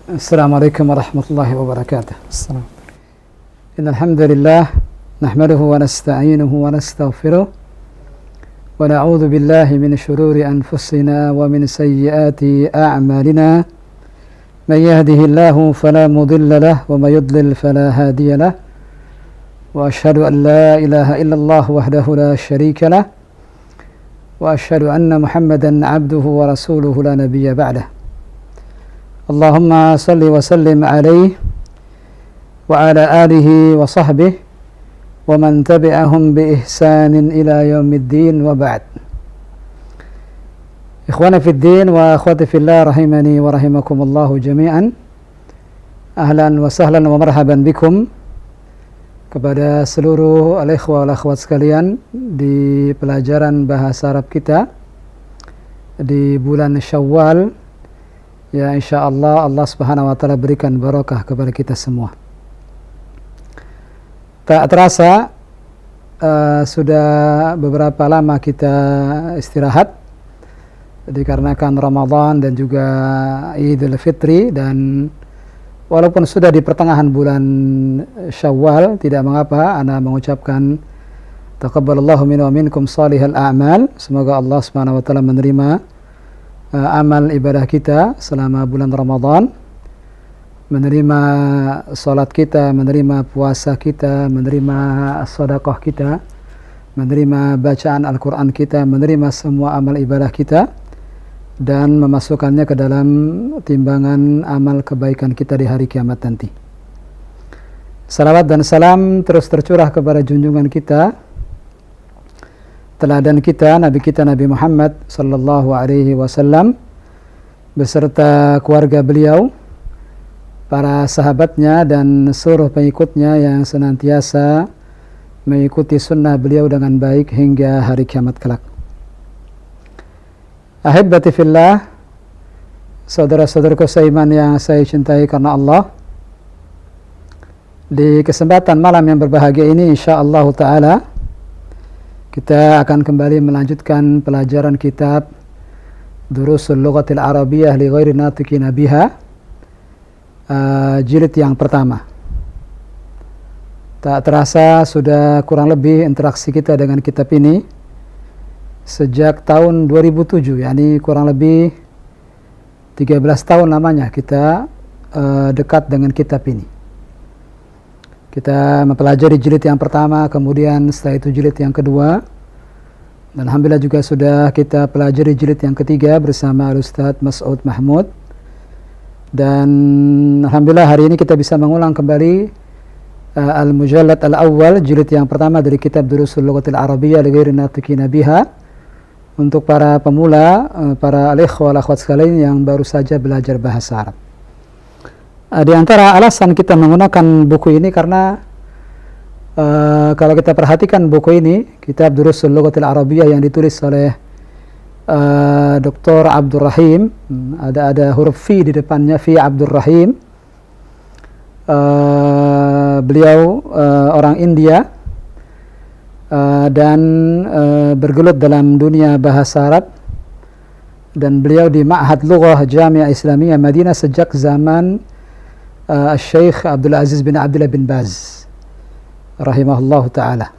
السلام عليكم ورحمة الله وبركاته. إن الحمد لله نحمده ونستعينه ونستغفره ونعوذ بالله من شرور أنفسنا ومن سيئات أعمالنا. من يهده الله فلا مضل له ومن يضلل فلا هادي له. وأشهد أن لا إله إلا الله وحده لا شريك له وأشهد أن محمدا عبده ورسوله لا نبي بعده. اللهم صل وسلم عليه وعلى آله وصحبه ومن تبعهم بإحسان إلى يوم الدين وبعد. إخوانا في الدين وأخواتي في الله رحمني ورحمكم الله جميعا. Ahlan wa sahlan wa marhaban bikum kepada seluruh al-ikhwa wal akhwat sekalian di pelajaran bahasa Arab kita di bulan Syawal. Ya, insyaallah Allah Subhanahu wa taala berikan barakah kepada kita semua. Tak terasa sudah beberapa lama kita istirahat dikarenakan Ramadan dan juga Idul Fitri, dan walaupun sudah di pertengahan bulan Syawal, tidak mengapa ana mengucapkan taqabbalallahu minna wa minkum salihal a'mal. Semoga Allah Subhanahu wa taala menerima amal ibadah kita selama bulan Ramadan, menerima salat kita, menerima puasa kita, menerima sedekah kita, menerima bacaan Al-Quran kita, menerima semua amal ibadah kita, dan memasukkannya ke dalam timbangan amal kebaikan kita di hari kiamat nanti. Salawat dan salam terus tercurah kepada junjungan kita, teladan kita, Nabi Muhammad sallallahu alaihi wasallam beserta keluarga beliau, para sahabatnya dan seluruh pengikutnya yang senantiasa mengikuti sunnah beliau dengan baik hingga hari kiamat kelak. Ahibbati fillah, saudara-saudaraku seiman yang saya cintai karena Allah, di kesempatan malam yang berbahagia ini insyaallah taala kita akan kembali melanjutkan pelajaran kitab Durusul Lughatil Arabiyyah li ghairi natiqina biha, jilid yang pertama. Tak terasa sudah kurang lebih interaksi kita dengan kitab ini sejak tahun 2007, yakni kurang lebih 13 tahun lamanya kita dekat dengan kitab ini. Kita mempelajari jilid yang pertama, kemudian setelah itu jilid yang kedua, dan alhamdulillah juga sudah kita pelajari jilid yang ketiga bersama Al-Ustadz Mas'ud Mahmud. Dan alhamdulillah hari ini kita bisa mengulang kembali Al-Mujallad Al-Awwal, jilid yang pertama dari kitab Durusul Lughatil Arabiyyah li ghairi natiqina biha, untuk para pemula, para al-ikhwa wal akhwat sekalian yang baru saja belajar bahasa Arab. Di antara alasan kita menggunakan buku ini karena kalau kita perhatikan buku ini, kitab Durusul Lughatil Arabiyyah yang ditulis oleh Dr. Abdul Rahim, ada huruf fi di depannya, fi Abdul Rahim. Beliau orang India dan bergelut dalam dunia bahasa Arab, dan beliau di Ma'had Lughah Jami'ah Islamiyah Madinah sejak zaman Syekh Abdul Aziz bin Abdullah bin Baz rahimahullah ta'ala.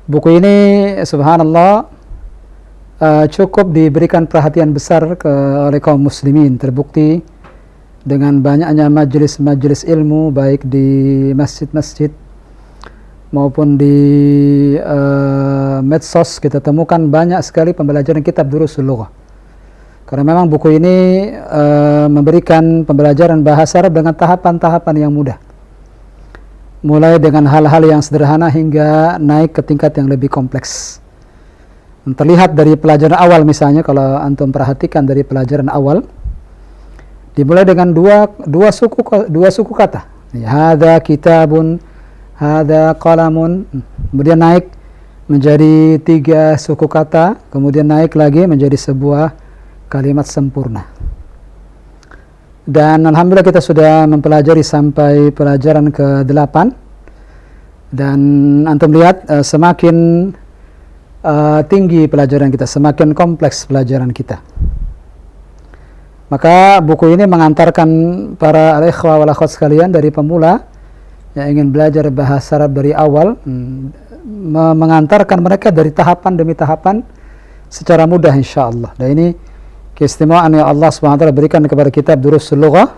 Buku ini subhanallah cukup diberikan perhatian besar oleh kaum muslimin, terbukti dengan banyaknya majelis-majelis ilmu baik di masjid-masjid maupun di medsos. Kita temukan banyak sekali pembelajaran kitab Durusul Lughah, karena memang buku ini memberikan pembelajaran bahasa Arab dengan tahapan-tahapan yang mudah, mulai dengan hal-hal yang sederhana hingga naik ke tingkat yang lebih kompleks. Terlihat dari pelajaran awal, misalnya kalau antum perhatikan dari pelajaran awal, dimulai dengan dua suku kata, hadza kitabun, hadza qalamun, kemudian naik menjadi 3 suku kata, kemudian naik lagi menjadi sebuah kalimat sempurna. Dan alhamdulillah kita sudah mempelajari sampai pelajaran ke-8, dan antum lihat semakin tinggi pelajaran kita, semakin kompleks pelajaran kita. Maka buku ini mengantarkan para al-ikhwah wal akhwat sekalian dari pemula yang ingin belajar bahasa Arab dari awal, mengantarkan mereka dari tahapan demi tahapan secara mudah insyaallah. Dan ini keistimewaan yang Allah SWT berikan kepada kitab Durusul Lughah.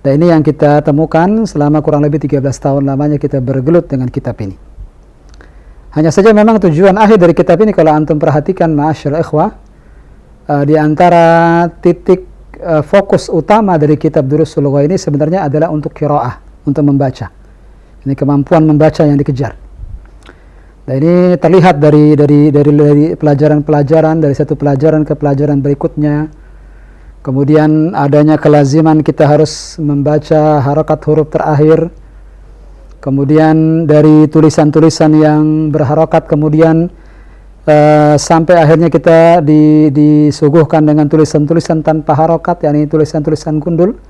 Dan ini yang kita temukan selama kurang lebih 13 tahun lamanya kita bergelut dengan kitab ini. Hanya saja memang tujuan akhir dari kitab ini kalau antum perhatikan ma'asyiral ikhwah, di antara titik fokus utama dari kitab Durusul Lughah ini sebenarnya adalah untuk qiraah, untuk membaca. Ini kemampuan membaca yang dikejar. Dan ini terlihat dari pelajaran-pelajaran, dari satu pelajaran ke pelajaran berikutnya. Kemudian adanya kelaziman kita harus membaca harakat huruf terakhir. Kemudian dari tulisan-tulisan yang berharokat, kemudian sampai akhirnya kita disuguhkan dengan tulisan-tulisan tanpa harokat, yakni tulisan-tulisan gundul,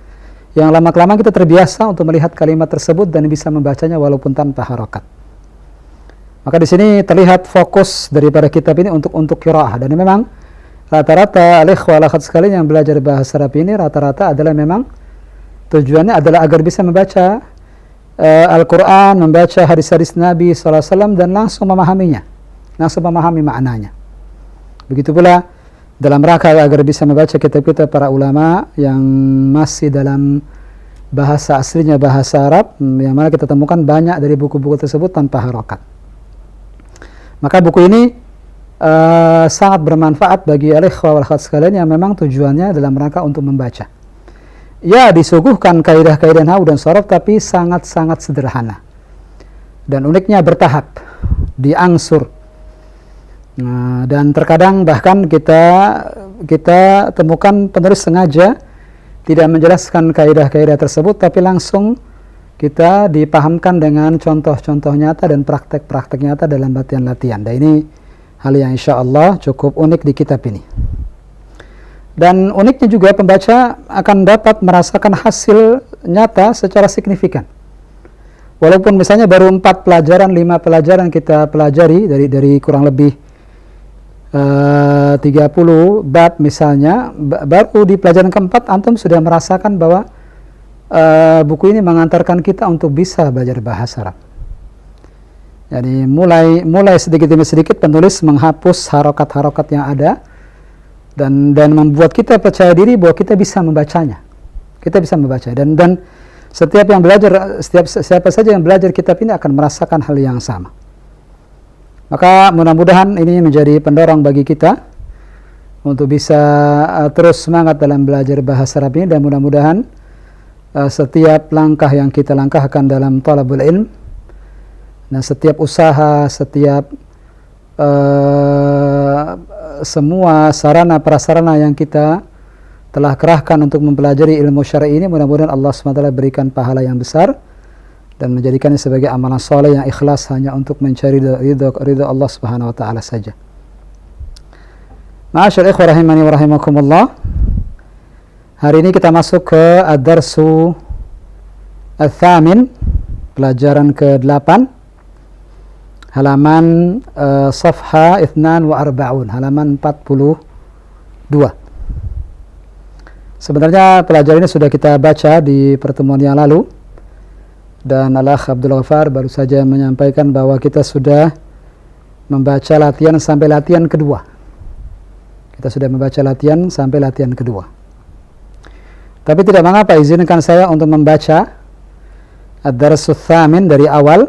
yang lama-kelamaan kita terbiasa untuk melihat kalimat tersebut dan bisa membacanya walaupun tanpa harokat. Maka di sini terlihat fokus daripada kitab ini untuk qiraah. Dan memang rata-rata al-ikhwah al-akhwat sekalian yang belajar bahasa Arab ini rata-rata adalah memang tujuannya adalah agar bisa membaca Al-Quran, membaca hadis-hadis Nabi SAW dan langsung memahaminya, langsung memahami maknanya. Begitu pula dalam rangka agar bisa membaca kitab-kitab para ulama yang masih dalam bahasa aslinya bahasa Arab, yang mana kita temukan banyak dari buku-buku tersebut tanpa harokat. Maka buku ini sangat bermanfaat bagi al-ikhwah wal akhwat sekalian yang memang tujuannya dalam rangka untuk membaca. Ya, disuguhkan kaidah-kaidah nahwu dan shoraf, tapi sangat-sangat sederhana. Dan uniknya bertahap, diangsur. Nah, dan terkadang bahkan kita temukan penulis sengaja tidak menjelaskan kaidah-kaidah tersebut, tapi langsung kita dipahamkan dengan contoh-contoh nyata dan praktek-praktek nyata dalam latihan-latihan. Dan ini hal yang insya Allah cukup unik di kitab ini. Dan uniknya juga pembaca akan dapat merasakan hasil nyata secara signifikan. Walaupun misalnya baru 4 pelajaran, 5 pelajaran kita pelajari dari kurang lebih 30 bab misalnya, baru di pelajaran keempat antum sudah merasakan bahwa buku ini mengantarkan kita untuk bisa belajar bahasa Arab. Jadi mulai sedikit demi sedikit penulis menghapus harokat-harokat yang ada dan membuat kita percaya diri bahwa kita bisa membacanya. Kita bisa membaca dan setiap yang belajar, siapa saja yang belajar kitab ini akan merasakan hal yang sama. Maka mudah-mudahan ini menjadi pendorong bagi kita untuk bisa terus semangat dalam belajar bahasa Arab ini, dan mudah-mudahan setiap langkah yang kita langkahkan dalam talabul ilm, dan setiap usaha, setiap semua sarana prasarana yang kita telah kerahkan untuk mempelajari ilmu syar'i ini, mudah-mudahan Allah SWT berikan pahala yang besar dan menjadikannya sebagai amalan soleh yang ikhlas hanya untuk mencari ridha Allah Subhanahu wa taala saja. Ma'asyar ikhwah rahimani wa rahimakumullah. Hari ini kita masuk ke ad-darsu al-thamin, pelajaran ke-8, halaman safha 42, halaman 42. Sebenarnya pelajaran ini sudah kita baca di pertemuan yang lalu, dan Al-Akh Abdul Ghaffar baru saja menyampaikan bahwa kita sudah membaca latihan sampai latihan kedua. Kita sudah membaca latihan sampai latihan kedua. Tapi tidak mengapa, izinkan saya untuk membaca ad-darsu tsamin dari awal.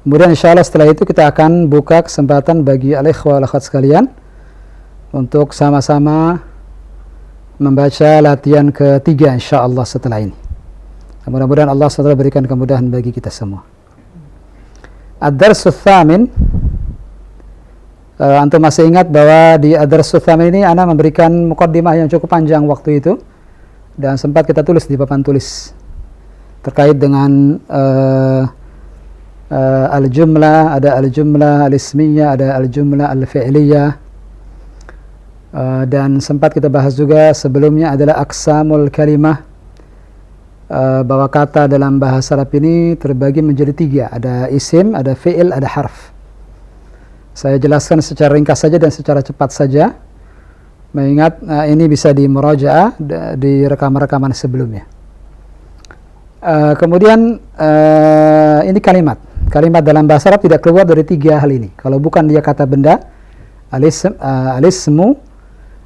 Kemudian insyaallah setelah itu kita akan buka kesempatan bagi al-ikhwah wal-akhwat sekalian untuk sama-sama membaca latihan ketiga insyaallah setelah ini. Mudah-mudahan Allah SWT berikan kemudahan bagi kita semua. Ad-darsu tsamin, antum masih ingat bahwa di ad-darsu tsamin ini ana memberikan muqaddimah yang cukup panjang waktu itu, dan sempat kita tulis di papan tulis terkait dengan al-jumlah, ada al-jumlah al-ismiyah, ada al-jumlah al-fi'liyah, dan sempat kita bahas juga sebelumnya adalah aqsamul kalimah, bahwa kata dalam bahasa Arab ini terbagi menjadi 3, ada isim, ada fi'il, ada harf. Saya jelaskan secara ringkas saja dan secara cepat saja mengingat ini bisa dimurajaah di rekaman-rekaman sebelumnya. Kemudian ini kalimat dalam bahasa Arab tidak keluar dari 3 hal ini. Kalau bukan dia kata benda, al-ismu,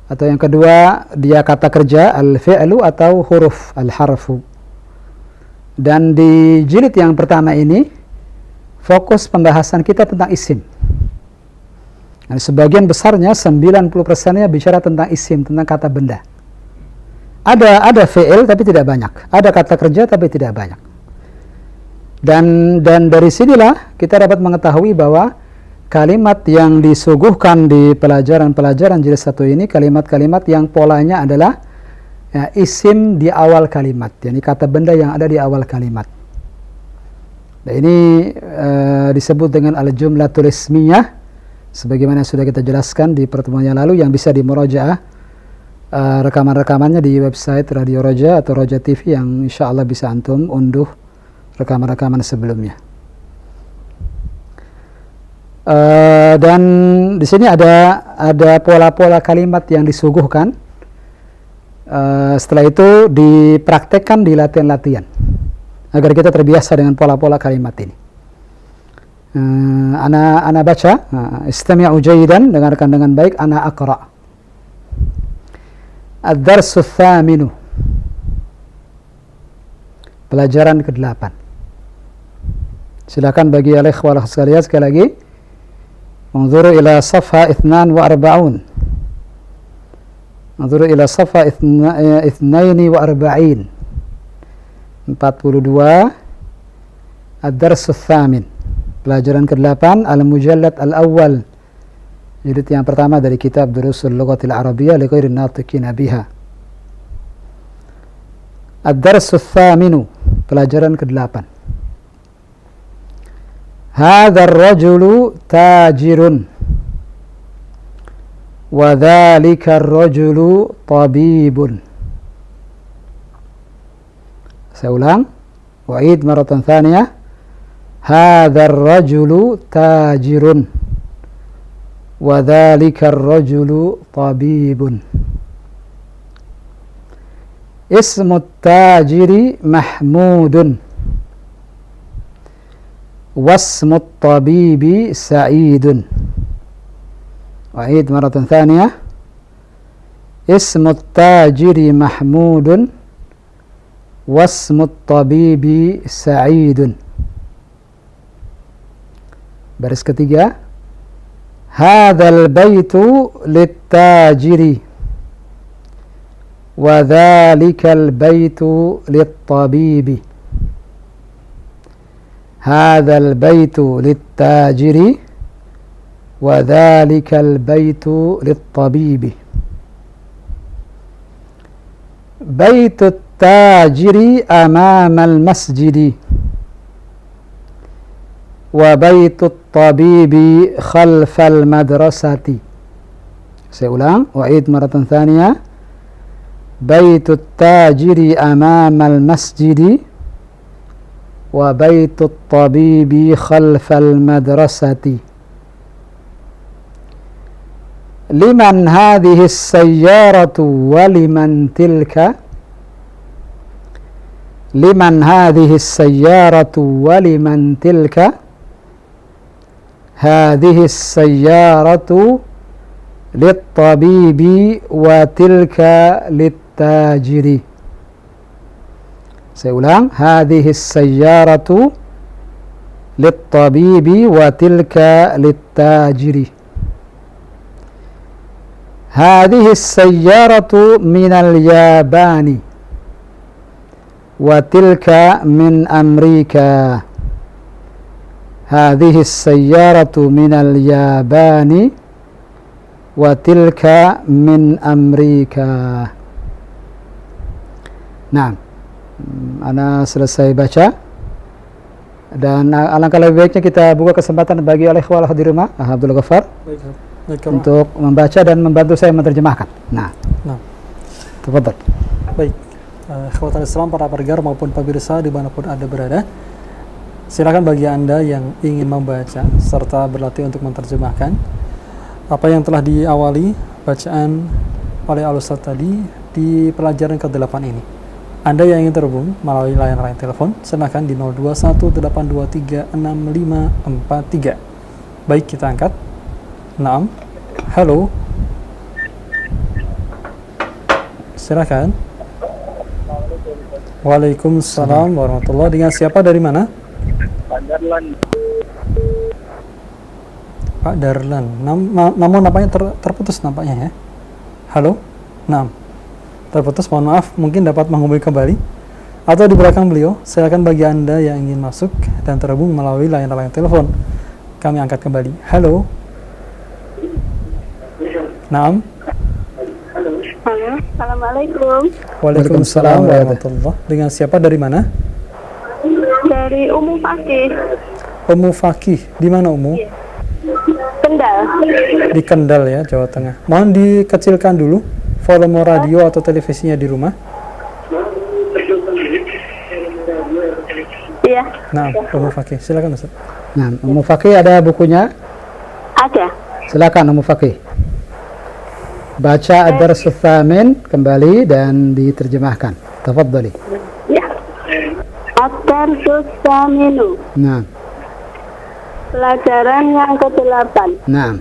atau yang kedua dia kata kerja, al-fi'lu, atau huruf, al-harfu. Dan di jilid yang pertama ini fokus pembahasan kita tentang isim. Dan sebagian besarnya 90%-nya bicara tentang isim, tentang kata benda. Ada fi'il tapi tidak banyak, ada kata kerja tapi tidak banyak. Dan dari sinilah kita dapat mengetahui bahwa kalimat yang disuguhkan di pelajaran jilid 1 ini kalimat-kalimat yang polanya adalah isim di awal kalimat, yakni kata benda yang ada di awal kalimat. Nah, ini disebut dengan al-jumlatul ismiyah, sebagaimana sudah kita jelaskan di pertemuan yang lalu, yang bisa dimurajaah rekaman-rekamannya di website Radio Roja atau Roja TV, yang insya Allah bisa antum unduh rekaman-rekaman sebelumnya. Dan di sini ada pola-pola kalimat yang disuguhkan. Setelah itu dipraktekkan di latihan-latihan agar kita terbiasa dengan pola-pola kalimat ini. Ana baca, istami'u jayidan, dengarkan dengan baik. Ana aqra. Ad-darsu tsaminu, pelajaran ke-8. Silakan bagi al-ikhwah sekalian sekali lagi. Unzuru ila safha 42. Unzuru ila safha 42. 42. Ad-darsu tsamin, pelajaran ke-8, al-mujallad al-awwal, jilid yang pertama dari kitab Durusul Lughatil Arabiyyah li ghairi natiqina biha. Ad-darsu tsaminu, pelajaran ke-8. Hadzal rajulu tajirun wa dzalika ar-rajulu tabibun. Saya ulang, wa'id maratan tsaniyah. Hadzal rajulu tajirun wa dzalika ar-rajulu tabibun. Ismu tajiri Mahmudun, wasmu tabibi Sa'idun. Wa'id maratan thaniyah. Ismu tajiri Mahmudun, wasmu tabibi Sa'idun. Baris ketiga. Hadzal baitu lit-tajiri wa dzalikal baitu lit-tabibi. Hadzal baitu lit-tajiri wa dzalikal baitu lit-tabibi. Baitut tajiri amamal masjidi wa baitut tabibi khalfal madrasati. Saya ulang, wa'id maratan thaniyah. Baitut tajiri amamal masjidi wa baitut tabibi khalfal madrasati. Liman hadhihi as-sayyaratu wa liman tilka. Liman hadhihi as-sayyaratu wa liman tilka. Hadhihi as-sayyaratu lit-tabibi wa tilka lit-tajiri. Saya ulang, hadhihi as-sayyaratu lit-tabibi wa tilka lit-tajiri. Hadhihi as-sayyaratu minal Yabani wa tilka min Amerika. Hadhihi as-sayyaratu minal Yabani wa tilka min Amerika. Nah, ana selesai baca, dan alangkah lebih baiknya kita buka kesempatan bagi al-ikhwah di rumah, Abdul Ghaffar, untuk membaca dan membantu saya menerjemahkan. Nah. Tafadhal. Baik, ikhwatal Islam, para pendengar maupun pemirsa dimanapun Anda berada, silakan bagi Anda yang ingin membaca serta berlatih untuk menerjemahkan apa yang telah diawali bacaan oleh Al-Ustaz tadi di pelajaran ke-8 ini. Anda yang ingin terhubung melalui layar telepon, silakan di 0218236543. Baik, kita angkat. Naam. Halo. Silakan. Waalaikumsalam warahmatullahi. Dengan siapa, dari mana? Pak Darlan. Pak Darlan. Namun nampaknya terputus nampaknya ya. Halo. Naam. Terputus, mohon maaf, mungkin dapat menghubungi kembali atau di belakang beliau. Silakan bagi Anda yang ingin masuk dan terhubung melalui layar telepon, kami angkat kembali. Halo. Naam. Halo, assalamualaikum. Waalaikumsalam warahmatullahi. Dengan siapa, dari mana? Dari Umu Fakih. Umu Fakih. Di mana Umu? Kendal. Di Kendal ya, Jawa Tengah. Mohon dikecilkan dulu volume radio atau televisinya di rumah. Iya. Nah, Umu Fakih, silakan Ustaz. Nah, Umu Fakih ada bukunya? Ada. Silakan Umu Fakih. Baca Ad-Dars Ats-Tsamin kembali dan diterjemahkan. Tafadhali. Ya. Ad-Darsus Tsaminu. Nah, Pelajaran yang ke-8. nah.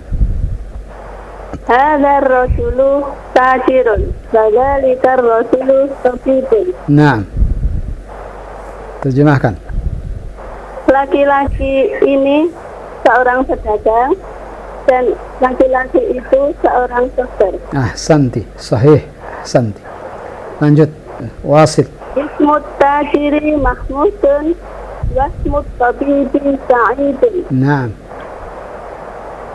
Hadzal rasulu tajirun, dzalika rasulu tabibun. Nah. Terjemahkan. Laki-laki ini seorang pedagang dan laki-laki itu seorang dokter. Ahsanti, sahih, ahsanti. Lanjut, wasit. Ismut tajiri mahmudun wasmut tabibi sa'idun. Nah,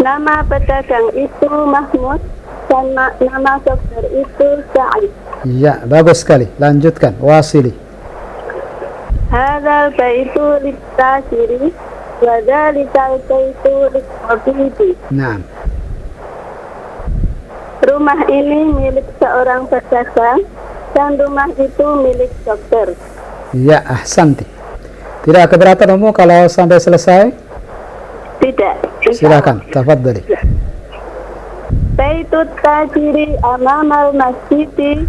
Nama pedagang itu Mahmud dan nama dokter itu Sa'id. ya, bagus sekali. Lanjutkan, wasili. Hadzal baitu lit-tajiri wa dzalikal baitu lit-tabibi. Nah, Rumah ini milik seorang pedagang dan rumah itu milik dokter. ya, ahsanti. Tidak keberatan Umu kalau sampai selesai? Tidak. Silakan, tafadhali. Baitut tajiri amamal masjidi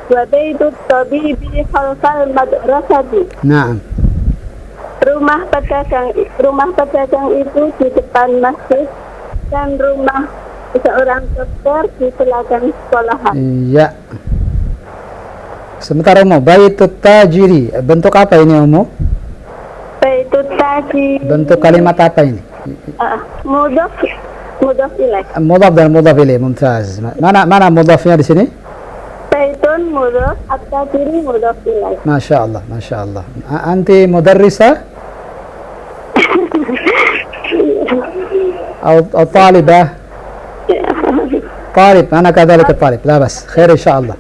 wa baitut tabibi khalfal madrasati. Nah, Rumah pedagang itu di depan masjid dan rumah seorang dokter di belakang sekolahan. iya. Sebentar Umu, baitut tajiri. Bentuk apa ini Umu? Baitut tajiri. Bentuk kalimat apa ini? Mudhaf ilaih. Mudhaf dan mudhaf ilaih, mumtaz. Mana mudhafnya di sini? Baitun mudhaf, at-tajiri mudhaf ilaih. Masya Allah, Masya Allah. Anti mudarrisa? أو طالبة طالب أنا كذلك طالب لا بس خير إن شاء الله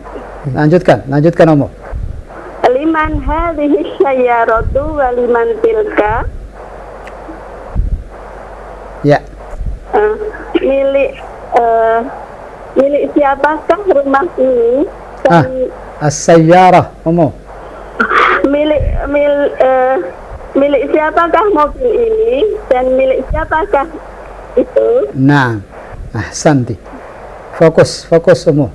lanjutkan Umu. Liman hadhihi syayyaratu wa liman tilka. Ya. Milik siapakah rumah ini? As-sayyarah Umu. Milik siapakah mobil ini dan milik siapakah itu? Nah, ahsanti. Fokus Umu.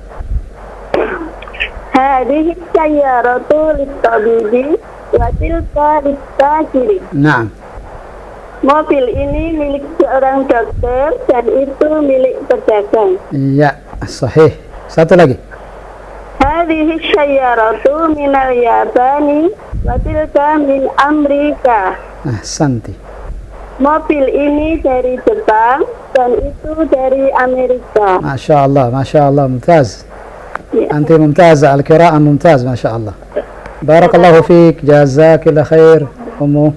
Hadhihi sayyaratu lit-tabibi wa tilka lit-tajiri. Nah. Mobil ini milik seorang dokter dan itu milik pedagang. Iya, sahih. Satu lagi. Hadhihi sayyaratu minal Yabani wa tilka min Amerika. Ahsanti. Mobil ini dari Jepang dan itu dari Amerika. Masya Allah, mumtaz. Ya. Anti mumtaz, al-qira'ah mumtaz, Masya Allah. Barakallahu fiik, jazakillah khair, Umu.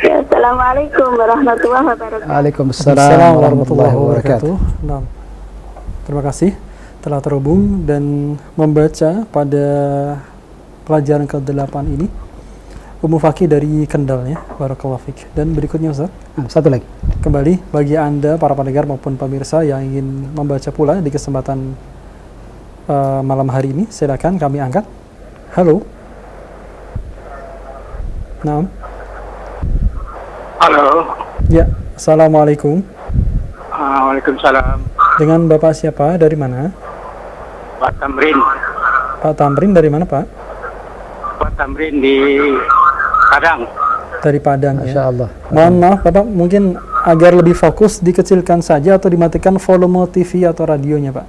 Assalamualaikum warahmatullahi wabarakatuh. Waalaikumsalam warahmatullahi wabarakatuh. Nah, terima kasih telah terhubung dan membaca pada pelajaran ke-8 ini. Umu Fakih dari Kendal ya, barakallahu fiik. Dan berikutnya Ustaz, Satu lagi. kembali bagi Anda para pendengar maupun pemirsa yang ingin membaca pula di kesempatan malam hari ini, silakan kami angkat. Halo. Naam. Halo. Ya, assalamualaikum. Waalaikumsalam. Dengan Bapak siapa? Dari mana? Pak Tamrin. Pak Tamrin dari mana Pak? Pak Tamrin di Padang. Dari Padang Masya ya. Allah. Mohon maaf Bapak, mungkin agar lebih fokus dikecilkan saja atau dimatikan volume TV atau radionya Pak.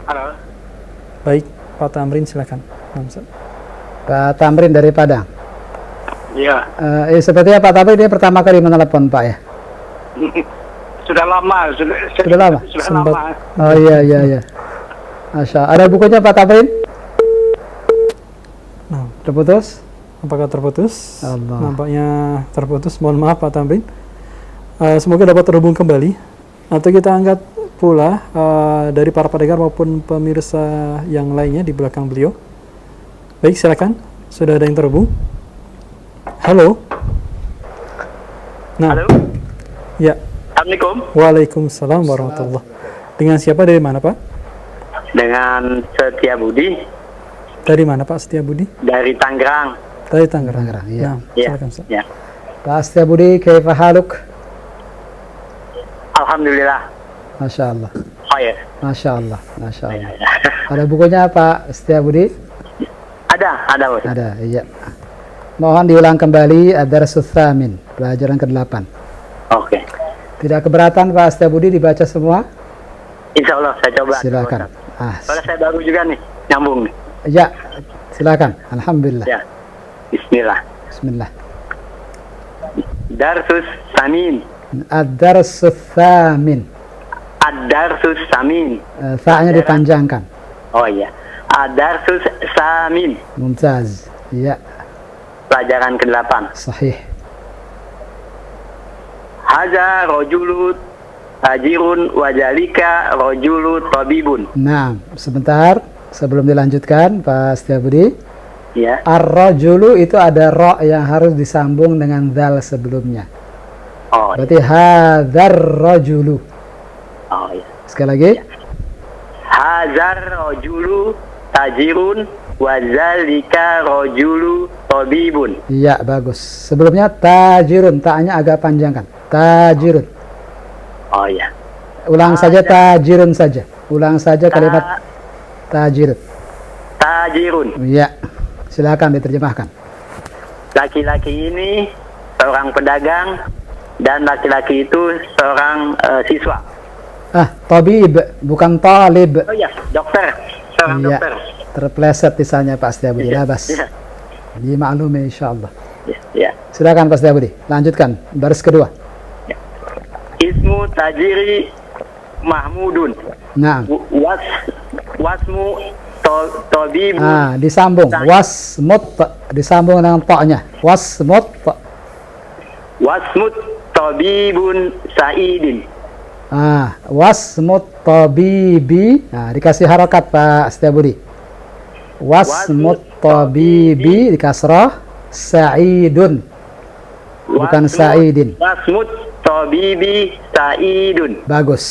Halo. Baik, Pak Tamrin silakan. Nah, Ustaz. Pak Tamrin dari Padang. Iya. Sepertinya Pak Tamrin dia pertama kali menelepon Pak ya. Sudah lama, Sudah lama? Sudah Sempat. lama. Oh iya. Masya. Ada bukunya Pak Tamrin? Nah, Terputus? apakah terputus? Allah. Nampaknya terputus. Mohon maaf Pak Tamrin. Semoga dapat terhubung kembali. Atau kita angkat pula dari para pendengar maupun pemirsa yang lainnya di belakang beliau. Baik, silakan. Sudah ada yang terhubung. Halo. Nah, Halo. ya. Assalamualaikum. Waalaikumsalam warahmatullah. Dengan siapa, dari mana Pak? Dengan Setia Budi Dari mana Pak Setia Budi? dari Tangerang. Dari Tangerang. Tangerang, iya. Nah, Iya. silakan Ustaz. Ya. Pak Setiabudi, kaifa haluk? Alhamdulillah. Masya Allah. Oh ya. Masya Allah. Ada bukunya Pak Setiabudi? Ada Bos. Ada, iya. Mohon diulang kembali Ad-Darsus Tsamin, pelajaran ke-8. Oke. Tidak keberatan Pak Setiabudi dibaca semua? Insya Allah saya coba. Silakan. Soalnya saya baru juga nih nyambung nih. Ya, silakan. Alhamdulillah. Ya. Bismillah. Bismillah. Darsus Samin. Ad-Darsus Tsamin. Ad-Darsus Samin. Fa-nya dipanjangkan. Oh iya. Ad-Darsus Samin. Mumtaz. Iya, Pelajaran ke-8. sahih. Haza rojulu tajirun wajalika rojulu tabibun. Nah, sebentar sebelum dilanjutkan Pak Setiabudi. Ya. Ar-rajulu itu ada ro yang harus disambung dengan dal sebelumnya. Oh, Berarti hadzar rajulu. oh iya. Sekali lagi. Hazar rojulu tajirun wazalika rojulu tabibun. Iya, bagus. Sebelumnya tajirun, ta-nya agak panjangkan. Tajirun. Oh iya. Ulang saja tajirun saja. Ulang saja kalimat tajirun. Tajirun. Iya. Silakan diterjemahkan. Laki-laki ini seorang pedagang dan laki-laki itu seorang siswa. Tabib, bukan talib. Oh iya, dokter. Seorang Iya. dokter. Terpleset lisannya Pak Setiabudi. Iya, Labas. iya. Dimaklumi insyaallah. Ya. Silakan Pak Setiabudi. Lanjutkan baris kedua. Ismu tajiri Mahmudun. Nah. Wasmu tabibun. Disambung. Wasmut, disambung dengan ta-nya. Wasmut. Wasmut tabibun Saidin. Wasmut tabibi. Dikasih harokat Pak Setiabudi. Wasmut tabibi dikasrah Sa'idun. Bukan Sa'idin. Wasmut tabibi Saidun. Bagus.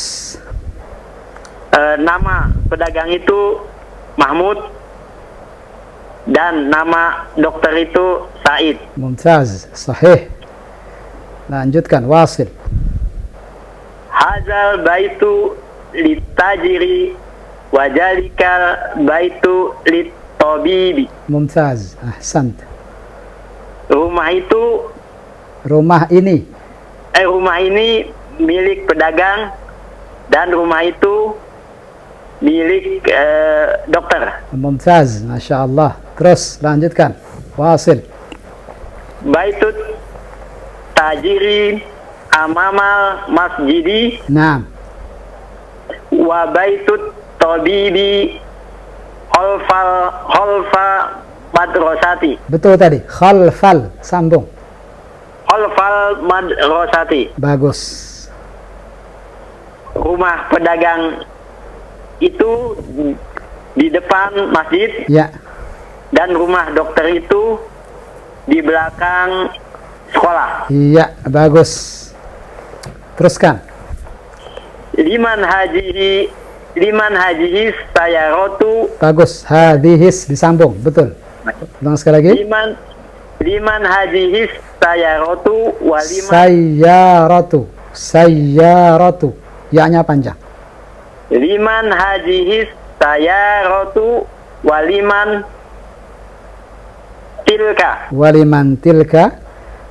Nama pedagang itu Mahmud dan nama dokter itu Said. Mumtaz. Sahih. Lanjutkan. Wasil. Hazal baitu litajiri wajalikal baitu litabibi. Mumtaz. Ahsant. Rumah itu Rumah ini. rumah ini milik pedagang dan rumah itu milik dokter. Mumtaz. Masya Allah. Terus lanjutkan. Wasil. Baitut tajiri amamal masjidi Naam. wa baitut tabibi holfa madrasati. Betul tadi. Khalfal. Sambung. Holfal madrasati. Bagus. Rumah pedagang itu di depan masjid Ya. dan rumah dokter itu di belakang sekolah. Iya. Bagus. Teruskan. Liman hajihi sayaratu. Bagus. Hadihis disambung. Betul. Ulang sekali lagi. Liman hajihi sayaratu Sayyaratu. Ya-nya panjang. liman hadhis sayaratu waliman tilka. Waliman tilka.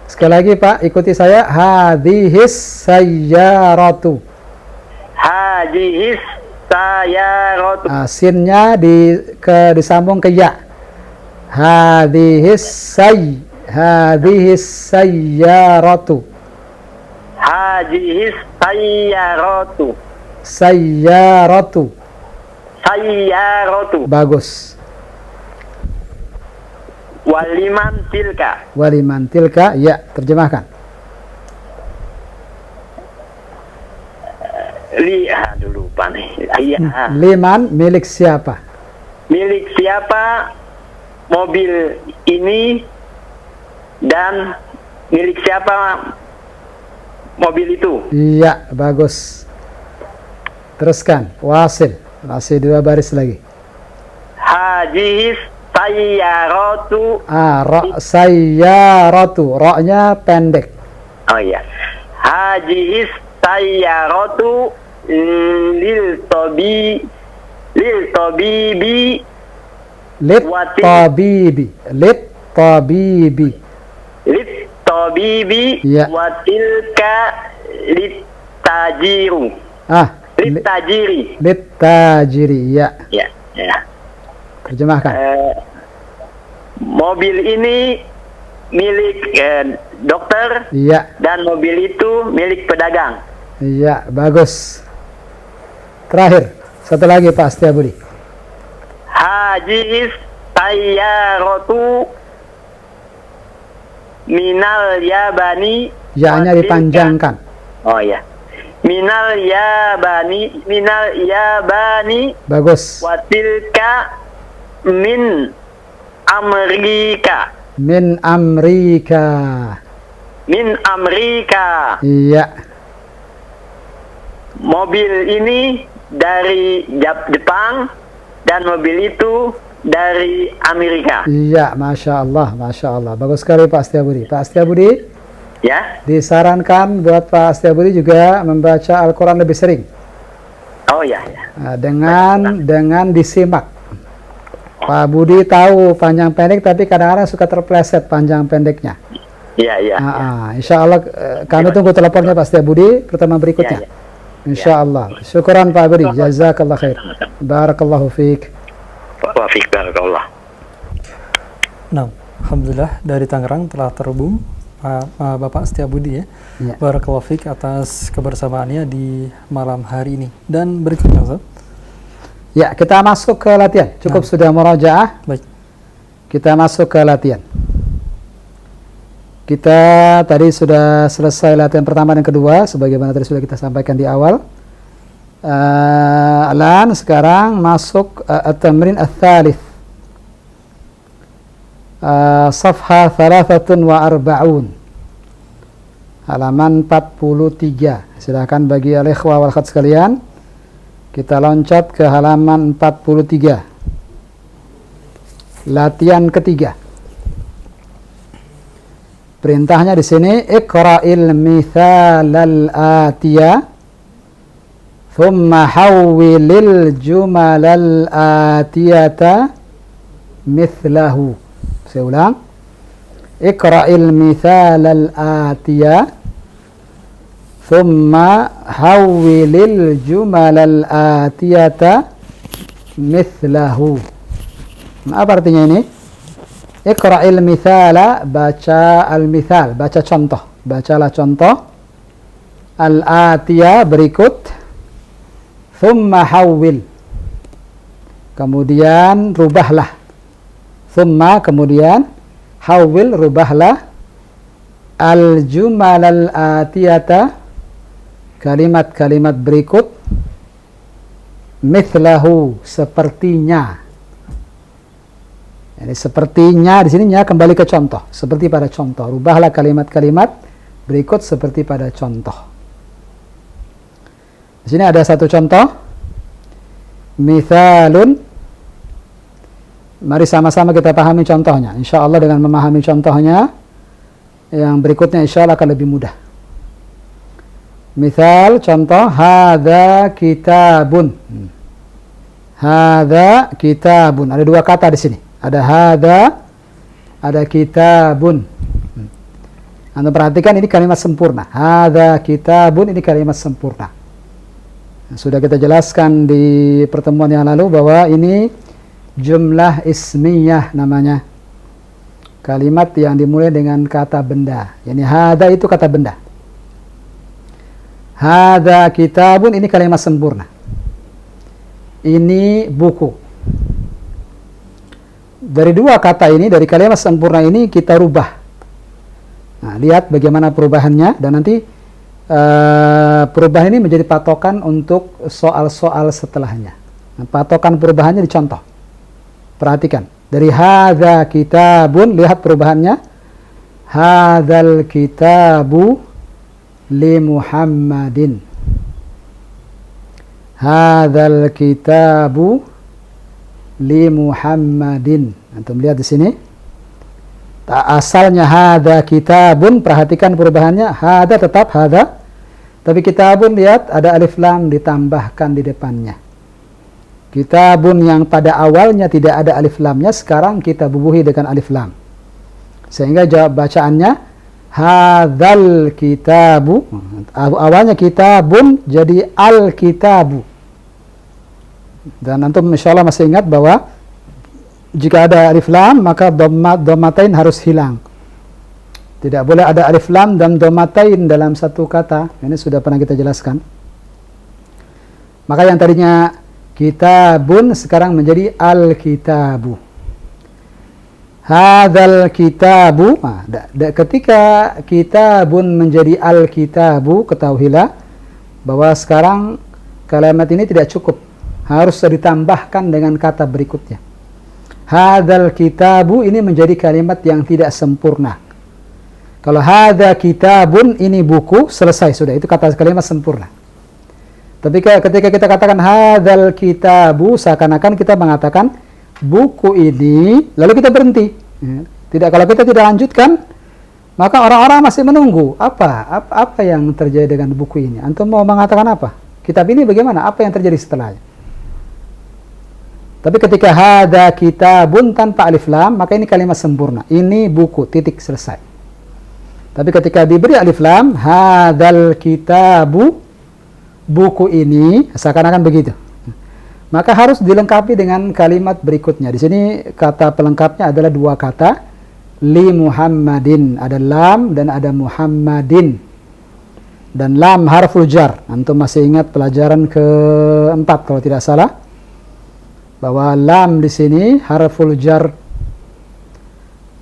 Sekali lagi Pak, ikuti saya. Hadhis sayyaratu. Hadhis sayaratu. Sinnya disambung ke ya. Hadhis sayyaratu. Hadhis sayyaratu. Sayyaratu. Sayyaratu. Bagus. Waliman tilka. Waliman tilka, ya, terjemahkan. Dulu lupa nih. Iya. Liman, milik siapa? Milik siapa mobil ini dan milik siapa mobil itu? Iya, bagus. Teruskan, wasil. Masih 2 baris lagi. Hadhis sayyaratu. Sayyaratu. Ra-nya pendek. Oh iya. Hadhis sayyaratu lil tabibi Lit tabibi. Ya. wa tilka lit tajiru. Lit tajiri, ya. Ya, ya. Terjemahkan. Mobil ini milik dokter. Iya. Dan mobil itu milik pedagang. Iya, bagus. Terakhir, satu lagi Pak Setiabudi. Hadhis sayyaratu minal yabani. Ya-nya dipanjangkan. Oh iya. Minal yabani. Bagus. Watilka min Amerika. Min Amerika. Iya. Mobil ini dari Jepang dan mobil itu dari Amerika. Iya, Masya Allah, Masya Allah. Bagus sekali Pak Setiabudi. Pak Setiabudi, Ya. disarankan buat Pak Setiabudi juga membaca Al-Quran lebih sering. Oh ya, ya. Nah, dengan disimak. Pak Budi tahu panjang pendek, tapi kadang-kadang suka terpleset panjang pendeknya. Iya, iya. Insya Allah kami tunggu teleponnya Pak Setiabudi pertemuan berikutnya. Ya, ya. Insya Allah. Syukuran Pak Budi. Jazakallah khair. Barakallahu fiik. Wa fiik barakallah. Nah, alhamdulillah dari Tangerang telah terhubung Bapak Setiabudi ya. Ya. Barakallahu fiik atas kebersamaannya di malam hari ini. Dan berikutnya Ustaz. Ya, kita masuk ke latihan. Cukup sudah murajaah. Baik. Kita masuk ke latihan. Kita tadi sudah selesai latihan pertama dan kedua, sebagaimana tadi sudah kita sampaikan di awal. Alan sekarang masuk at-tamrin ats-tsalits. Safha 43. Halaman 43. Silakan bagi al-ikhwah wal akhwat sekalian. Kita loncat ke halaman 43. Latihan ketiga. Perintahnya di sini iqra'il mithalal atiya thumma hawwilil jumalal atiyata mithlahu. Saya ulang. Iqra'il mithalal atiya thumma hawwilil jumalal atiyata mithlahu. Apa artinya ini? Iqra'il mithala, baca al-mithal, baca contoh. Bacalah contoh. Al-atiyah, berikut. Thumma hawwil. Kemudian rubahlah. Thumma, kemudian hawwil, rubahlah. Al-jumal al-atiyata, kalimat-kalimat berikut. Mithlahu, sepertinya. Ini sepertinya di sininya kembali ke contoh, seperti pada contoh. Rubahlah kalimat-kalimat berikut seperti pada contoh. Di sini ada satu contoh. Mithalun. Mari sama-sama kita pahami contohnya. Insya Allah dengan memahami contohnya, yang berikutnya insya Allah akan lebih mudah. Misal contoh hadza kitabun. Hadza kitabun. Ada dua kata di sini. Ada hadza, ada kitabun. Anda perhatikan ini kalimat sempurna. Hadza kitabun, ini kalimat sempurna. Sudah kita jelaskan di pertemuan yang lalu bahwa ini jumlah ismiyah namanya. Kalimat yang dimulai dengan kata benda. Yani hadza itu kata benda. Hadza kitabun, ini kalimat sempurna. Ini buku. Dari dua kata ini, dari kalimat sempurna ini kita rubah. Nah, lihat bagaimana perubahannya, dan nanti perubahan ini menjadi patokan untuk soal-soal setelahnya. Nah, patokan perubahannya dicontoh. Perhatikan. Dari hadza kitabun, lihat perubahannya. Hadzal kitabu li Muhammadin. Hadzal kitabu li Muhammadin. Antum lihat di sini. Asalnya hadza kitabun, perhatikan perubahannya. Hadza tetap hadza, tapi kitabun lihat ada alif lam ditambahkan di depannya. Kitabun yang pada awalnya tidak ada alif lamnya, sekarang kita bubuhi dengan alif lam. Sehingga jawab bacaannya hadzal kitabu. Awalnya kitabun jadi al kitabu. Dan antum insyaallah masih ingat bahwa jika ada alif lam maka dhammatain harus hilang. Tidak boleh ada alif lam dan dhammatain dalam satu kata. Ini sudah pernah kita jelaskan. Maka yang tadinya kitabun sekarang menjadi al-kitabu. Hadzal kitabu. Nah, ketika kitabun menjadi al-kitabu, ketahuilah bahwa sekarang kalimat ini tidak cukup. Harus ditambahkan dengan kata berikutnya. Hadzal kitabu ini menjadi kalimat yang tidak sempurna. Kalau hadza kitabun ini buku, selesai sudah, itu kata kalimat sempurna. Tapi ketika kita katakan hadzal kitabu, seakan-akan kita mengatakan buku ini, lalu kita berhenti. Tidak, kalau kita tidak lanjutkan, maka orang-orang masih menunggu. Apa yang terjadi dengan buku ini? Antum mau mengatakan apa? Kitab ini bagaimana? Apa yang terjadi setelahnya? Tapi ketika hadza kitabun tanpa alif lam, maka ini kalimat sempurna. Ini buku, titik, selesai. Tapi ketika diberi alif lam, hadzal kitabu, buku ini, seakan-akan begitu. Maka harus dilengkapi dengan kalimat berikutnya. Di sini kata pelengkapnya adalah dua kata, li Muhammadin, ada lam dan ada Muhammadin. Dan lam harful jar. Antum masih ingat pelajaran keempat kalau tidak salah, bahwa lam di sini harful jar,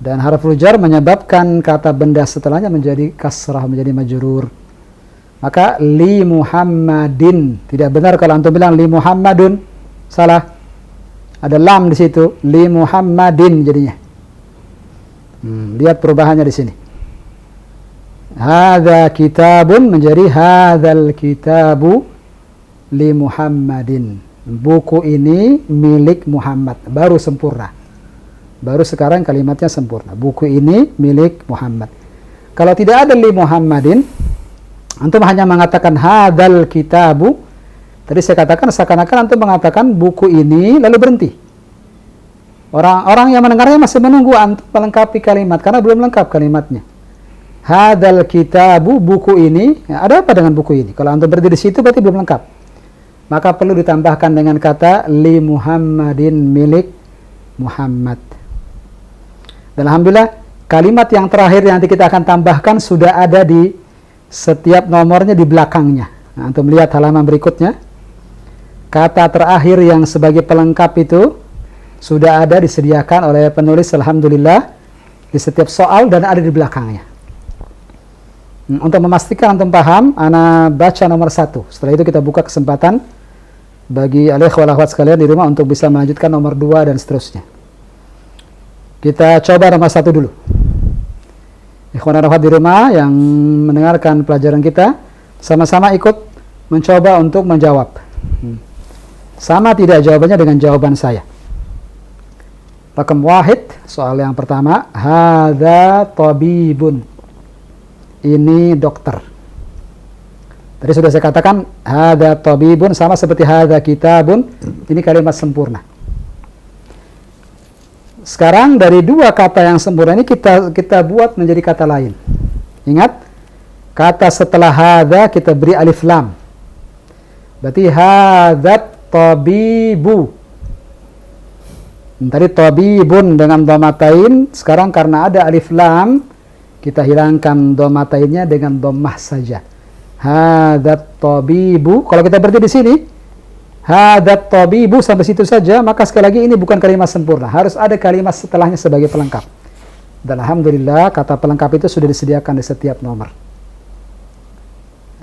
dan harful jar menyebabkan kata benda setelahnya menjadi kasrah, menjadi majrur. Maka li Muhammadin, tidak benar kalau antum bilang li Muhammadun, salah. Ada lam di situ, li Muhammadin jadinya. Lihat perubahannya di sini. Hadza kitabun menjadi hadzal kitabu li Muhammadin. Buku ini milik Muhammad, baru sempurna. Baru sekarang kalimatnya sempurna. Buku ini milik Muhammad. Kalau tidak ada li Muhammadin, antum hanya mengatakan hadzal kitabu. Tadi saya katakan seakan-akan antum mengatakan buku ini lalu berhenti. Orang-orang yang mendengarnya masih menunggu antum melengkapi kalimat karena belum lengkap kalimatnya. Hadzal kitabu, buku ini. Ya, ada apa dengan buku ini? Kalau antum berhenti di situ berarti belum lengkap. Maka perlu ditambahkan dengan kata li Muhammadin, milik Muhammad. Dan alhamdulillah kalimat yang terakhir yang nanti kita akan tambahkan sudah ada di setiap nomornya di belakangnya. Nah, antum lihat halaman berikutnya. Kata terakhir yang sebagai pelengkap itu sudah ada disediakan oleh penulis, alhamdulillah, di setiap soal dan ada di belakangnya. Untuk memastikan antum paham, ana baca nomor 1. Setelah itu kita buka kesempatan bagi ikhwah wal akhwat sekalian di rumah untuk bisa melanjutkan nomor 2 dan seterusnya. Kita coba nomor 1 dulu. Ikhwan dan akhwat di rumah yang mendengarkan pelajaran kita, sama-sama ikut mencoba untuk menjawab. Sama tidak jawabannya dengan jawaban saya. Rakam wahid, soal yang pertama, hadza tabibun. Ini dokter. Tadi sudah saya katakan hadza tabibun sama seperti hadza kitabun, ini kalimat sempurna. Sekarang dari dua kata yang sempurna ini kita buat menjadi kata lain. Ingat, kata setelah hadza kita beri alif lam. Berarti hadzat tabibu. Tadi tabibun dengan dhamatain, sekarang karena ada alif lam kita hilangkan dhomatainnya dengan dhammah saja. Hadzat tabibu. Kalau kita berhenti di sini, hadzat tabibu sampai situ saja, maka sekali lagi ini bukan kalimat sempurna. Harus ada kalimat setelahnya sebagai pelengkap. Dan alhamdulillah kata pelengkap itu sudah disediakan di setiap nomor.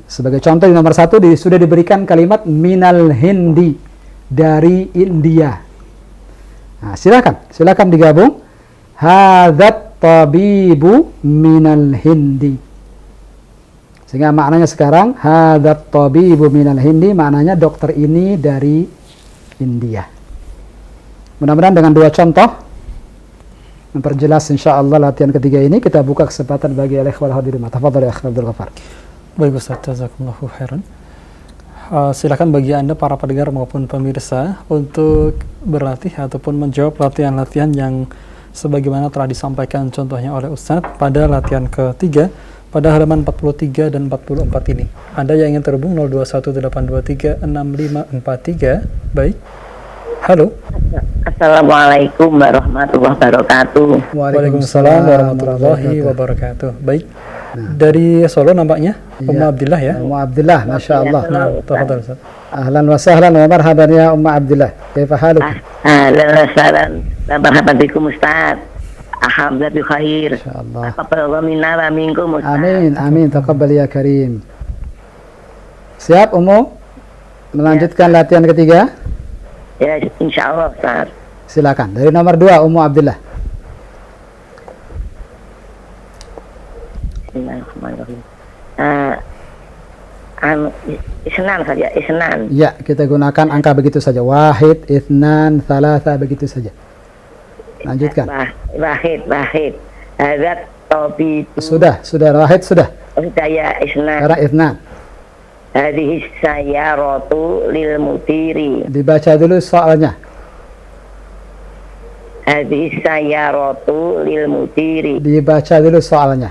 Sebagai contoh di nomor 1 sudah diberikan kalimat minal hindi, dari India. Nah, silakan digabung. Hadzat tabibu minal hindi. Sehingga maknanya sekarang hadzat tabibu minal hindi, maknanya dokter ini dari India. Mudah-mudahan dengan dua contoh memperjelas insyaallah latihan ketiga ini. Kita buka kesempatan bagi al-ikhwal hadirin. Tafadhal ya Akhi Abdul Ghaffar. Baik Ustaz, jazakumullahu khairan. Silakan bagi Anda para pendengar maupun pemirsa untuk berlatih ataupun menjawab latihan-latihan yang sebagaimana telah disampaikan contohnya oleh Ustaz pada latihan ketiga pada halaman 43 dan 44 ini. Anda yang ingin terhubung 0218236543. Baik. Halo. Assalamualaikum warahmatullahi wabarakatuh. Waalaikumsalam warahmatullahi wabarakatuh. Baik. Dari Solo nampaknya, Ummu Abdillah ya. Ummu Abdillah, Masya Allah. Nah, tafadhal Ustaz. Ahlan wa sahlan wa marhaban ya Ummu Abdillah. Kaifa halukum? Ahlan wa sahlan wa marhaban bikum Ustaz. Alhamdulillah bi khair. Insyaallah. Taqabbal minna wa minkum Ustaz. Amin, amin. Taqabbal ya Karim. Siap Ummu? Melanjutkan latihan ketiga? Ya, insyaallah Ustaz. Silakan. Dari nomor 2 Ummu Abdillah. Bismillahirrahmanirrahim. Isnan saja, isnan. Ya, kita gunakan angka begitu saja. Wahid, itsnan, tsalatsa, begitu saja. Lanjutkan. Wahid. Hadzat tabibu. Sudah, wahid sudah. Saya isnan. Sekarang itsnan. Hadhihi sayyaratu lil mudiri. Dibaca dulu soalnya. Hadhihi sayyaratu lil mudiri. Dibaca dulu soalnya.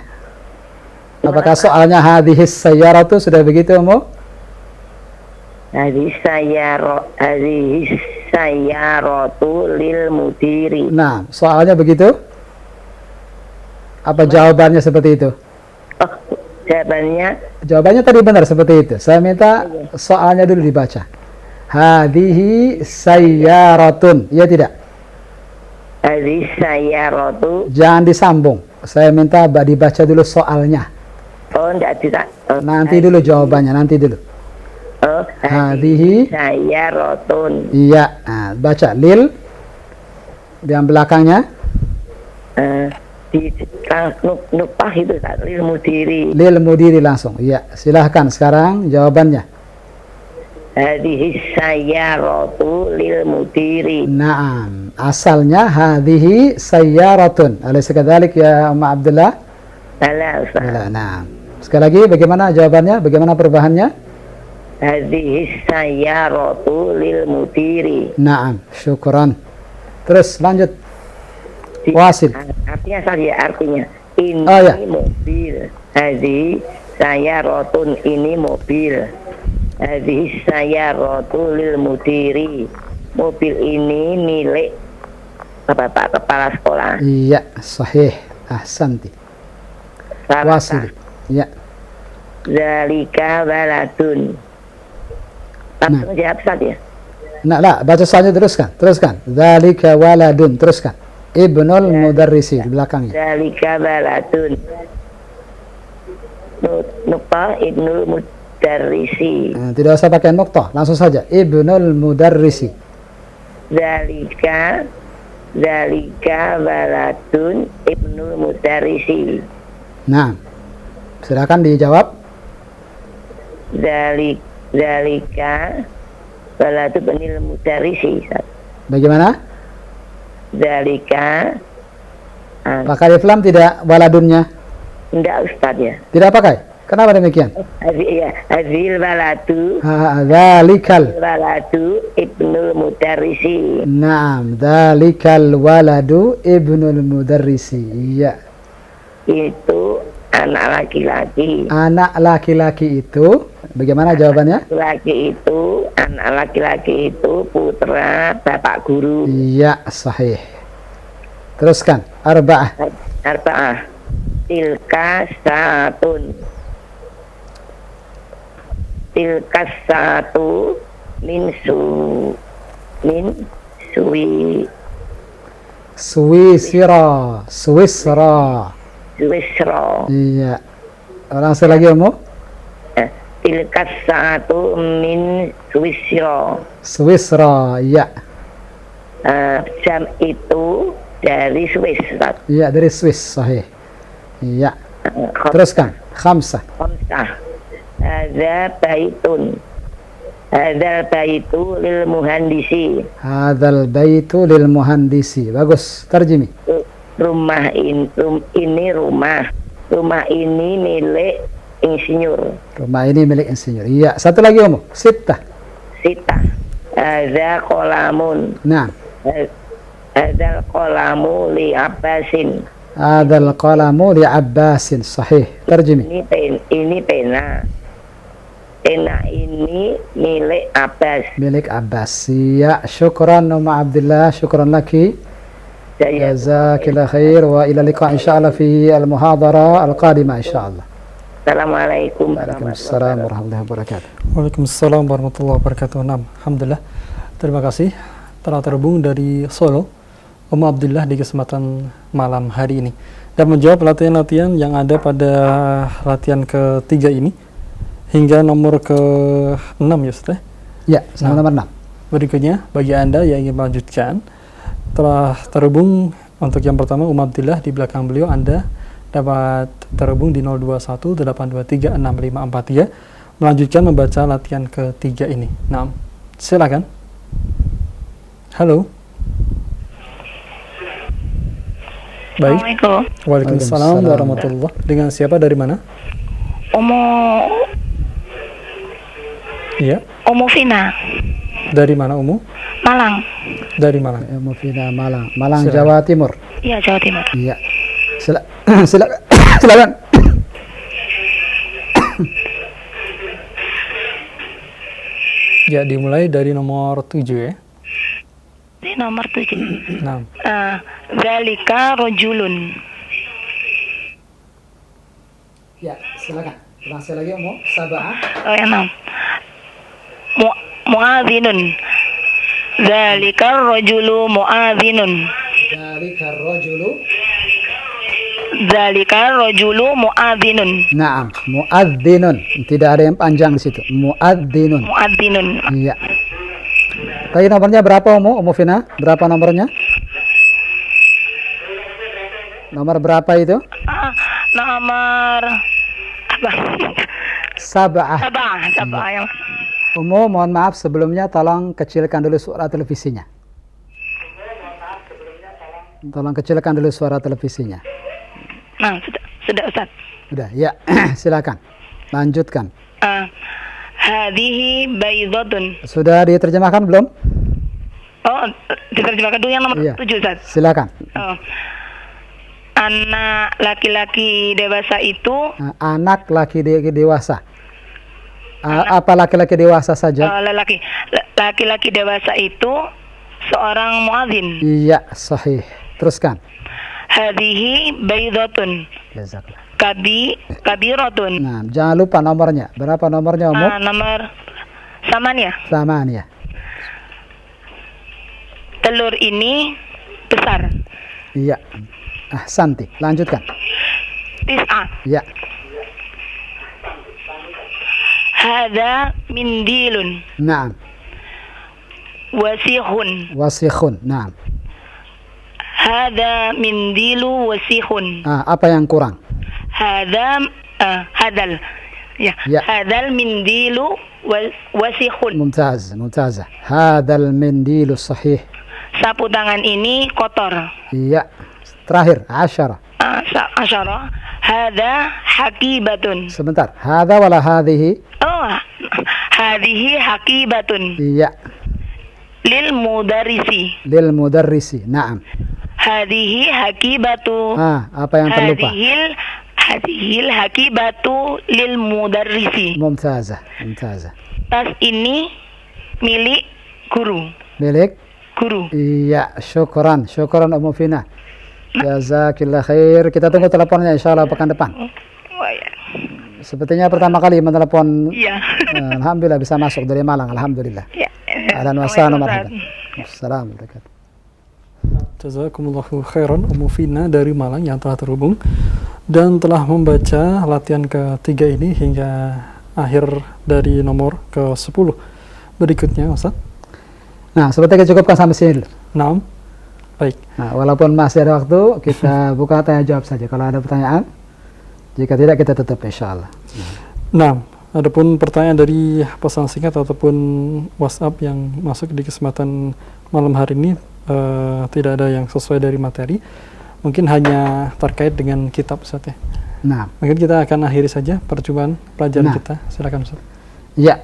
Apakah soalnya hadhis sayyaratu sudah begitu Ummu? Hadhihi sayyaratu lil mudiri. Nah, soalnya begitu? Apa jawabannya seperti itu? Oh, Jawabannya tadi benar seperti itu. Saya minta soalnya dulu dibaca. Hadhihi sayyaratun. Iya tidak? hadhihi sayyaratu. Jangan disambung. Saya minta dibaca dulu soalnya. Oh, enggak tidak. Oh, Nanti dulu jawabannya, nanti dulu. Oh, Hadhihi sayyaratun. Iya, nah, baca lil yang belakangnya Di nupah itu lil mudiri. lil mudiri langsung. Iya, silahkan sekarang jawabannya. Hadhihi sayyaratu lil mudiri. Naam, asalnya hadhihi sayyaratun. Alaysa kadzalik ya Ummu Abdullah? Salah, Ustaz. Nah, sekali lagi bagaimana jawabannya? Bagaimana perubahannya? Hadhihi sayyaratu lil mudiri. Naam, syukran. Terus lanjut. Wasil. Artinya saja, artinya ini Oh, ya. mobil. Hadhihi sayyaratun, ini mobil. Hadhihi sayyaratu lil mudiri. Mobil ini milik Bapak Kepala Sekolah. Iya, sahih. Ahsanti. Wasil. Iya. Zalika waladun. Langsung jawab saja. Nah, lah, baca soalnya teruskan. Dzalika waladun, teruskan. Ibnul mudarrisi di belakangnya. Zalika waladun. Nupa ibnul mudarrisi. Nah, tidak usah pakai nuqtah, langsung saja. Ibnul mudarrisi. Zalika waladun ibnul mudarrisi. Nah, silakan dijawab. Zalika waladun ibnul mudarrisi. Bagaimana? Zalika Pakai alif lam tidak waladunnya? enggak Ustaz ya. Tidak pakai? Kenapa demikian? Hadhil waladu Dzalikal. waladu ibnul mudarrisi. Naam, dzalikal waladu ibnul mudarrisi. Iya. Itu anak laki-laki. Anak laki-laki itu, bagaimana jawabannya? Anak laki-laki itu putra bapak guru. Iya, sahih. Teruskan. Arba'ah. Tilka satu min Suwisra. Iya. Orang saya lagi Umu. tilka satu min Suwisra. Iya. Jam itu dari Swiss. Iya, dari Swiss, sahih. Iya. Teruskan. Khamsah. Hadzal baitu lil muhandisi. Hadzal baitu lil muhandisi. Bagus. Terjemi. Rumah ini milik insinyur. Rumah ini milik insinyur. Iya. Satu lagi Umu. Sittah. Hadza qalamun. Nah. Hadzal qalamu li Abbasin. Hadzal qalamu li Abbasin. Sahih. Terjemi. Ini pena. Pena ini milik Abbas. Milik Abbas. Iya. Syukran Ummu Abdillah. Syukran laki. Jazakillah khair. Wa ila liqa insyaallah fi al-muhadara al-qadimah insyaallah. Assalamualaikum Waalaikumsalam warahmatullahi wabarakatuh. Waalaikumsalam warahmatullahi wabarakatuh. Nah, alhamdulillah. Terima kasih telah terhubung dari Solo, Ummu Abdillah di kesempatan malam hari ini dan menjawab latihan-latihan yang ada pada latihan ketiga ini hingga nomor ke-6 ya Ustaz. Ya, sampai nomor 6. Berikutnya bagi Anda yang ingin melanjutkan telah terhubung untuk yang pertama Ummu Abdillah di belakang beliau Anda dapat terhubung di 0218236543 melanjutkan membaca latihan ketiga ini. Nah, silakan. Halo. Baik. Assalamualaikum. Waalaikumsalam warahmatullahi. Dengan siapa dari mana? Iya. Umu Vina. Dari mana Umu? Malang. Dari Malang. Umu Vina Malang. Malang Silakan. Jawa Timur. Iya, Jawa Timur. Iya. Silakan. Silakan. Ya, dimulai dari nomor 7 ya. Di nomor 7. Nah, Zalika rojulun. Ya, silakan. Ulang sekali lagi Umu. Sab'ah. Oh ya, 6. Mu'adzinun. Zalika rojulu mu'adzinun. Zalika rojulu mu'adzinun. Naam, muadzinun. Tidak ada yang panjang di situ. Muadzinun. Mu'adzinun. Iya. Tadi nomornya berapa Umu Vina? Berapa nomornya? Nomor berapa itu? Nomor apa? Sab'ah. Sabah yang Umu, mohon maaf sebelumnya tolong kecilkan dulu suara televisinya. Tolong kecilkan dulu suara televisinya. Nah, sudah Ustaz. Sudah, ya. Silakan. Lanjutkan. Hadihi baydotun. Sudah diterjemahkan belum? Oh, diterjemahkan dulu yang nomor 7 Ustaz. Silakan. Oh. Anak laki-laki dewasa itu Anak laki-laki dewasa. Apa laki-laki dewasa saja? Laki-laki dewasa itu seorang muadzin. Iya, sahih. Teruskan. Hadihi baydotun. Jazakallah. Kabiratun. Nah, jangan lupa nomornya. Berapa nomornya, Umu? Nomor Samaniyah. Samaniyah. Telur ini besar. Iya. Santi. Lanjutkan. Tis'ah. Iya. Hada mindilun. Naam. Wasihun. Wasikhun. Naam. Hada mindilu wasihun. Apa yang kurang? Hadal. Ya. Hadal mindilu wasihun. Mumtaz. Hadal mindilu sahih. Sapu tangan ini kotor. Iya. Terakhir, 10. 10. Hada hakibatun. Sebentar. Hadza wala hadhihi? Oh, hadhihi hakibatun. Iya. Lil mudarrisi. Lil mudarrisi. Naam. Hadhihi hakibatu. Apa yang terlupa? Hadhil hakibatu lil mudarrisi. Mumtazah. Mumtazah. Tas ini milik guru. Milik Guru. Iya, syukran Ummu Fina. Jazakillah khair. Kita tunggu teleponnya insyaallah pekan depan. Oh, ya. Sepertinya pertama kali menelpon. Iya. Alhamdulillah bisa masuk dari Malang, alhamdulillah. Ya. Ahlan wa sahlan marhaban. Assalamualaikum. Jazakumullahu khairan Ummu Fina dari Malang yang telah terhubung dan telah membaca latihan ketiga ini hingga akhir dari nomor ke-10. Berikutnya Ustaz. Nah, seperti kita cukupkan sampai sini dulu. Naam. Baik. Nah, walaupun masih ada waktu, kita buka tanya jawab saja kalau ada pertanyaan. Jika tidak, kita tutup insyaallah. Nah, adapun pertanyaan dari pesan singkat ataupun WhatsApp yang masuk di kesempatan malam hari ini tidak ada yang sesuai dari materi. Mungkin hanya terkait dengan kitab Ustaz ya. Nah, mungkin kita akan akhiri saja perjumpaan pelajaran kita. Silakan Ustaz. Ya,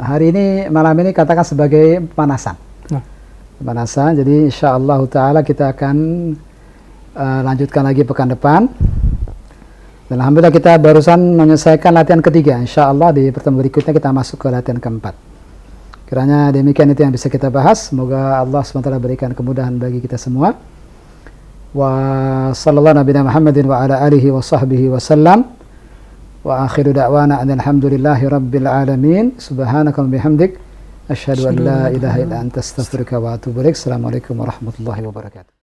hari ini malam ini katakan sebagai pemanasan. Pemanasan. Jadi insyaallah taala kita akan lanjutkan lagi pekan depan. Dan alhamdulillah kita barusan menyelesaikan latihan ketiga. Insyaallah di pertemuan berikutnya kita masuk ke latihan keempat. Kiranya demikian itu yang bisa kita bahas. Semoga Allah SWT berikan kemudahan bagi kita semua. Wa sallallahu nabiyana Muhammadin wa ala alihi wa sahbihi wa sallam. Wa akhiru da'wana alhamdulillahi rabbil alamin. Subhanakallahumma bihamdik asyhadu an la ilaha illa anta astaghfiruka wa atubu ilaik. Assalamualaikum warahmatullahi wabarakatuh.